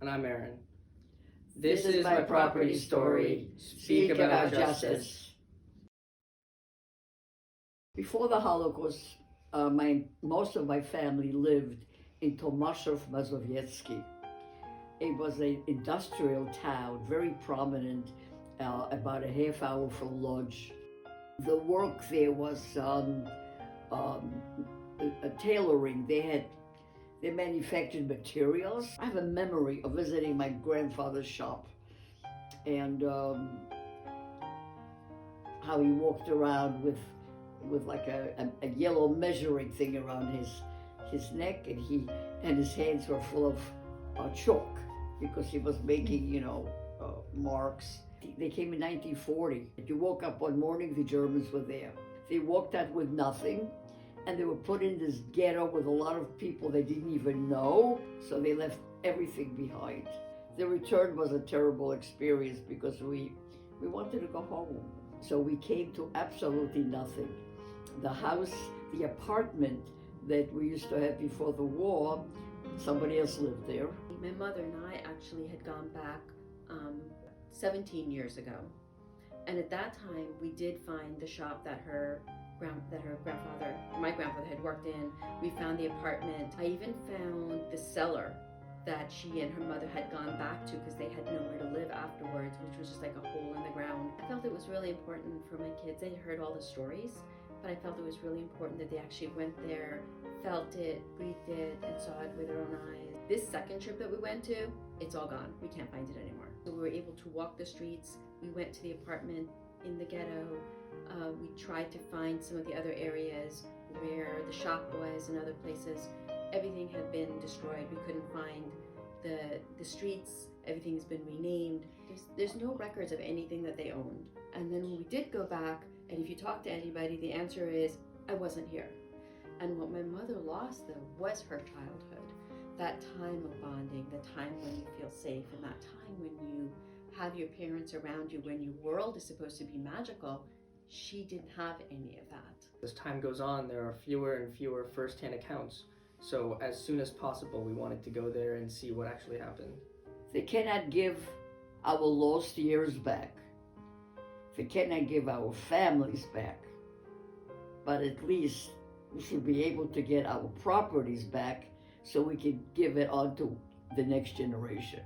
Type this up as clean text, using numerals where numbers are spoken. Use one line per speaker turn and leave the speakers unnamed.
And I'm Aron.
This is my property story. Speak about justice. Before the Holocaust, most of my family lived in Tomaszów Mazowiecki. It was an industrial town, very prominent, about a half hour from Lodz. The work there was tailoring. They manufactured materials. I have a memory of visiting my grandfather's shop and how he walked around with like a yellow measuring thing around his neck, and his hands were full of chalk because he was making, marks. They came in 1940. You woke up one morning, the Germans were there. They walked out with nothing, and they were put in this ghetto with a lot of people they didn't even know, so they left everything behind. The return was a terrible experience because we wanted to go home. So we came to absolutely nothing. The house, the apartment that we used to have before the war, somebody else lived there.
My mother and I actually had gone back 17 years ago. And at that time, we did find the shop that my grandfather had worked in. We found the apartment. I even found the cellar that she and her mother had gone back to because they had nowhere to live afterwards, which was just like a hole in the ground. I felt it was really important for my kids. They heard all the stories, but I felt it was really important that they actually went there, felt it, breathed it, and saw it with their own eyes. This second trip that we went to, it's all gone. We can't find it anymore. So we were able to walk the streets. We went to the apartment in the ghetto. We tried to find some of the other areas where the shop was and other places. Everything had been destroyed. We couldn't find the streets. Everything has been renamed. There's no records of anything that they owned. And then when we did go back, and if you talk to anybody, the answer is, I wasn't here. And what my mother lost, though, was her childhood. That time of bonding, the time when you feel safe, and that time when you have your parents around you, when your world is supposed to be magical. She didn't have any of that.
As time goes on, there are fewer and fewer first-hand accounts. So as soon as possible, we wanted to go there and see what actually happened.
They cannot give our lost years back. They cannot give our families back. But at least we should be able to get our properties back so we can give it on to the next generation.